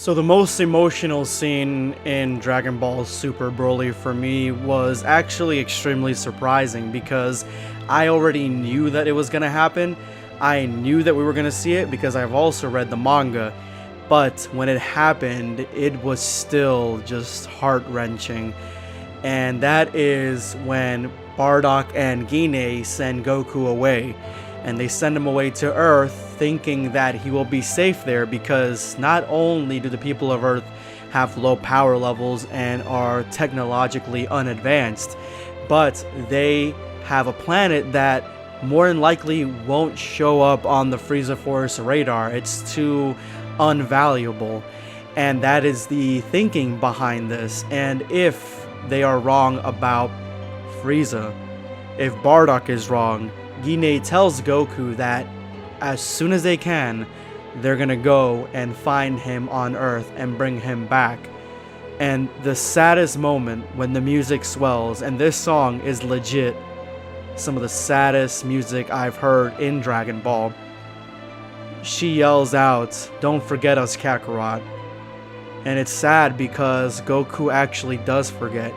So the most emotional scene in Dragon Ball Super Broly for me was actually extremely surprising because I already knew that it was going to happen. I knew that we were going to see it because I've also read the manga. But when it happened, it was still just heart-wrenching. And that is when Bardock and Gine send Goku away. And they send him away to Earth thinking that he will be safe there because not only do the people of Earth have low power levels and are technologically unadvanced, but they have a planet that more than likely won't show up on the Frieza Force radar. It's too unvaluable. And that is the thinking behind this. And if they are wrong about Frieza, if Bardock is wrong, Gine tells Goku that as soon as they can, they're gonna go and find him on Earth and bring him back. And the saddest moment when the music swells, and this song is legit some of the saddest music I've heard in Dragon Ball. She yells out, "Don't forget us, Kakarot." And it's sad because Goku actually does forget.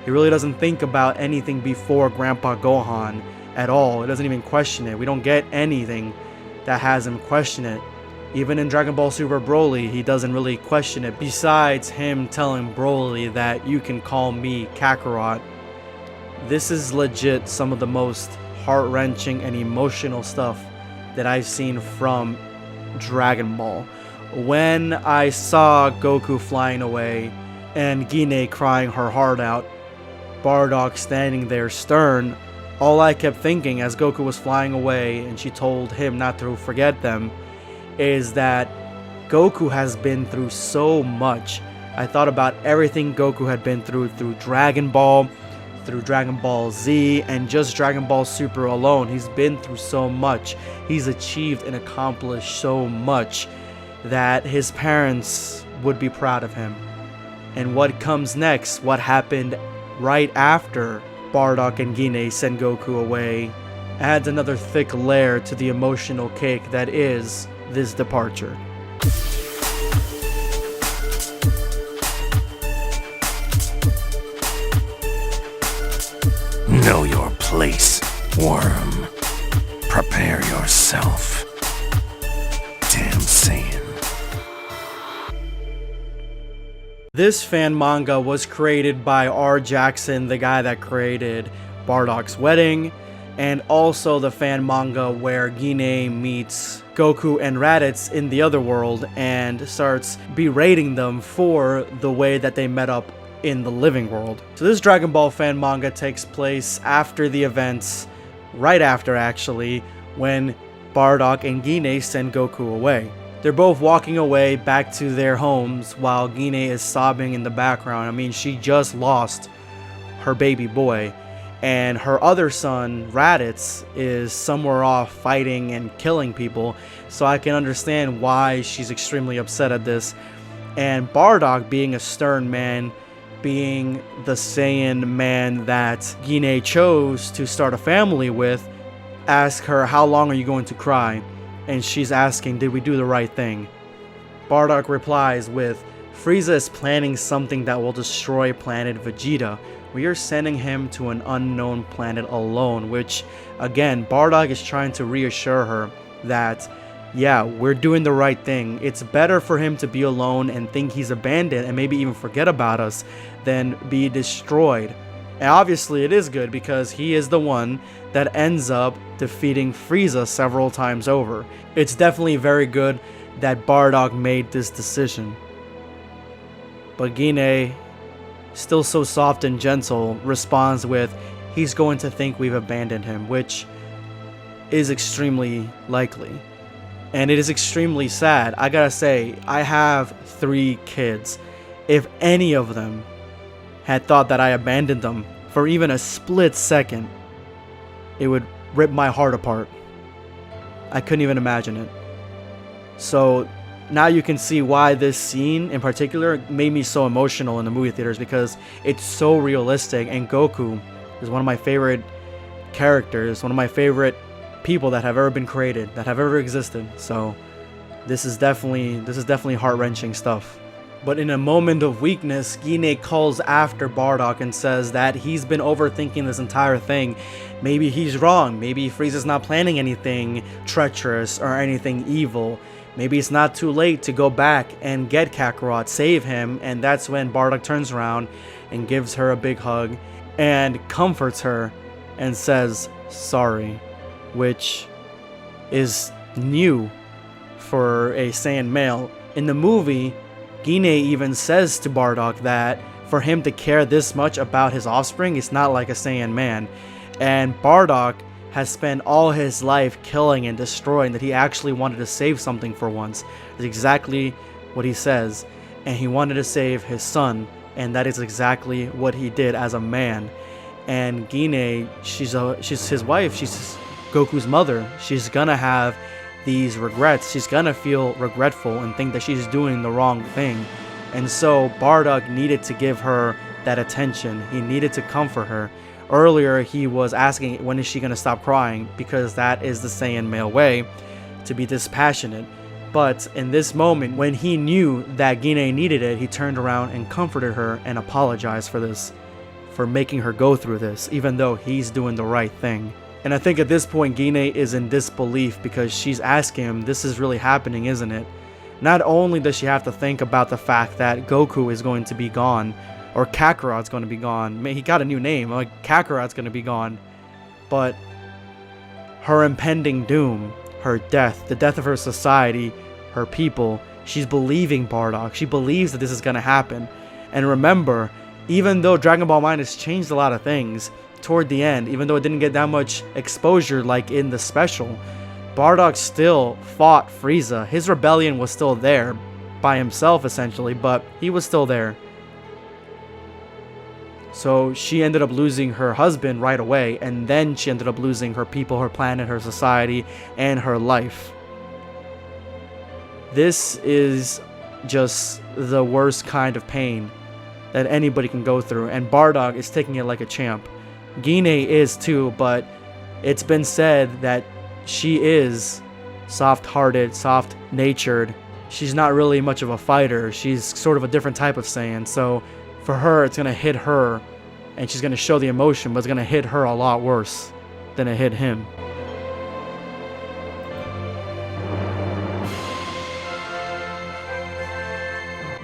He really doesn't think about anything before Grandpa Gohan at all. It doesn't even question it. We don't get anything that has him question it. Even in Dragon Ball Super Broly, he doesn't really question it, besides him telling Broly that you can call me Kakarot. This is legit some of the most heart-wrenching and emotional stuff that I've seen from Dragon Ball. When I saw Goku flying away and Gine crying her heart out, Bardock standing there stern, all I kept thinking as Goku was flying away and she told him not to forget them is that Goku has been through so much. I thought about everything Goku had been through Dragon Ball, through Dragon Ball Z, and just Dragon Ball Super alone. He's been through so much. He's achieved and accomplished so much that his parents would be proud of him. And what comes next, what happened right after Bardock and Gine send Goku away, adds another thick layer to the emotional cake that is this departure. Know your place, worm. Prepare yourself. Damn Saiyan. This fan manga was created by R. Jackson, the guy that created Bardock's Wedding, and also the fan manga where Gine meets Goku and Raditz in the other world and starts berating them for the way that they met up in the living world. So this Dragon Ball fan manga takes place after the events, right after actually, when Bardock and Gine send Goku away. They're both walking away back to their homes while Gine is sobbing in the background. I mean, she just lost her baby boy. And her other son, Raditz, is somewhere off fighting and killing people. So I can understand why she's extremely upset at this. And Bardock, being a stern man, being the Saiyan man that Gine chose to start a family with, asks her, "How long are you going to cry?" And she's asking, "Did we do the right thing?" Bardock replies with, "Frieza is planning something that will destroy planet Vegeta. We are sending him to an unknown planet alone," which, again, Bardock is trying to reassure her that, yeah, we're doing the right thing. It's better for him to be alone and think he's abandoned and maybe even forget about us than be destroyed. And obviously it is good because he is the one that ends up defeating Frieza several times over. It's definitely very good that Bardock made this decision. But Gine, still so soft and gentle, responds with, "He's going to think we've abandoned him," which is extremely likely. And it is extremely sad. I gotta say, I have 3 kids. If any of them had thought that I abandoned them for even a split second, it would rip my heart apart. I couldn't even imagine it. So now you can see why this scene in particular made me so emotional in the movie theaters, because it's so realistic, and Goku is one of my favorite characters, one of my favorite people that have ever been created, that have ever existed. So this is definitely heart-wrenching stuff. But in a moment of weakness, Gine calls after Bardock and says that he's been overthinking this entire thing. Maybe he's wrong. Maybe Frieza's not planning anything treacherous or anything evil. Maybe it's not too late to go back and get Kakarot, save him. And that's when Bardock turns around and gives her a big hug and comforts her and says sorry, which is new for a Saiyan male. In the movie, Gine even says to Bardock that for him to care this much about his offspring is not like a Saiyan man. And Bardock has spent all his life killing and destroying, that he actually wanted to save something for once. That's exactly what he says. And he wanted to save his son, and that is exactly what he did as a man. And Gine, she's his wife, she's Goku's mother. She's gonna have these regrets. She's gonna feel regretful and think that she's doing the wrong thing. And so Bardock needed to give her that attention. He needed to comfort her. Earlier he was asking, when is she gonna stop crying, because that is the Saiyan male way, to be dispassionate. But in this moment, when he knew that Gine needed it, he turned around and comforted her and apologized for this, for making her go through this, even though he's doing the right thing. And I think at this point, Gine is in disbelief because she's asking him, this is really happening, isn't it? Not only does she have to think about the fact that Goku is going to be gone, or Kakarot's going to be gone. I mean, he got a new name, like Kakarot's going to be gone. But her impending doom, her death, the death of her society, her people, she's believing Bardock. She believes that this is going to happen. And remember, even though Dragon Ball Mind has changed a lot of things, toward the end, even though it didn't get that much exposure like in the special, Bardock still fought Frieza. His rebellion was still there by himself essentially, but he was still there. So she ended up losing her husband right away, and then she ended up losing her people, her planet, her society, and her life. This is just the worst kind of pain that anybody can go through, and Bardock is taking it like a champ. Gine is too, but it's been said that she is soft-hearted, soft-natured. She's not really much of a fighter. She's sort of a different type of Saiyan. So for her, it's going to hit her, and she's going to show the emotion, but it's going to hit her a lot worse than it hit him.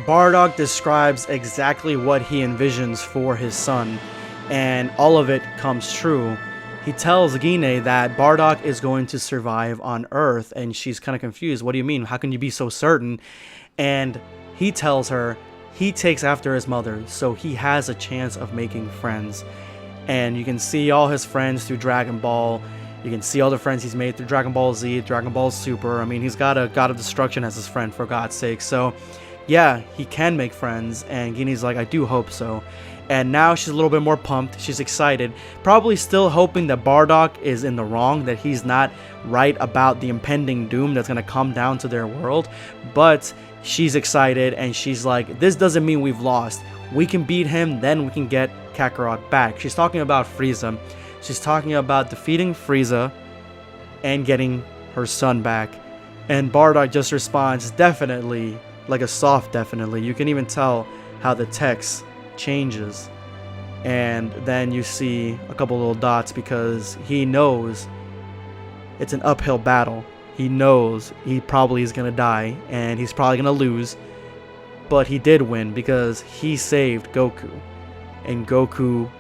Bardock describes exactly what he envisions for his son, and all of it comes true. He tells Gine that Bardock is going to survive on Earth, and she's kind of confused. What do you mean? How can you be so certain? And he tells her he takes after his mother, so he has a chance of making friends. And you can see all his friends through Dragon Ball. You can see all the friends he's made through Dragon Ball Z, Dragon Ball Super. I mean, he's got a God of Destruction as his friend, for God's sake. So yeah, he can make friends, and Gine's like, I do hope so. And now she's a little bit more pumped. She's excited. Probably still hoping that Bardock is in the wrong, that he's not right about the impending doom that's going to come down to their world. But she's excited, and she's like, this doesn't mean we've lost. We can beat him, then we can get Kakarot back. She's talking about Frieza. She's talking about defeating Frieza and getting her son back. And Bardock just responds, definitely, like a soft definitely. You can even tell how the text changes, and then you see a couple little dots because he knows it's an uphill battle. He knows he probably is gonna die and he's probably gonna lose, but he did win because he saved Goku, and Goku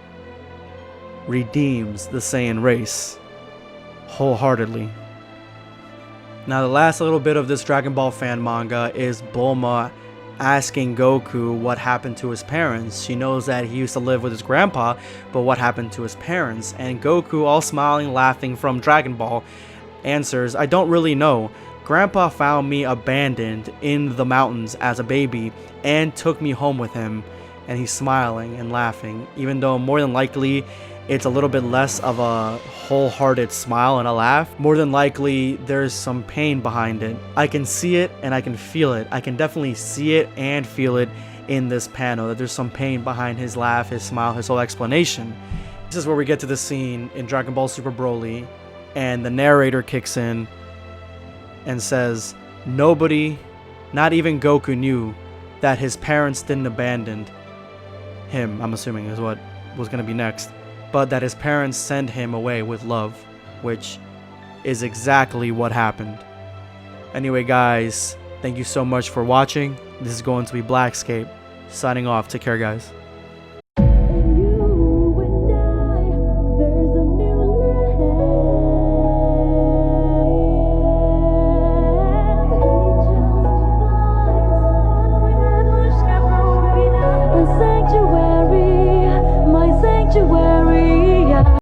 redeems the Saiyan race wholeheartedly. Now the last little bit of this Dragon Ball fan manga is Bulma asking Goku what happened to his parents. She knows that he used to live with his grandpa, but what happened to his parents? And Goku, all smiling, laughing from Dragon Ball, answers, I don't really know. Grandpa found me abandoned in the mountains as a baby and took me home with him. And he's smiling and laughing, even though more than likely it's a little bit less of a wholehearted smile and a laugh. More than likely, there's some pain behind it. I can see it and I can feel it. I can definitely see it and feel it in this panel, that there's some pain behind his laugh, his smile, his whole explanation. This is where we get to the scene in Dragon Ball Super Broly, and the narrator kicks in and says, nobody, not even Goku, knew that his parents didn't abandon him, I'm assuming is what was going to be next, but that his parents sent him away with love, which is exactly what happened. Anyway, guys, thank you so much for watching. This is going to be Blackscape, signing off. Take care, guys.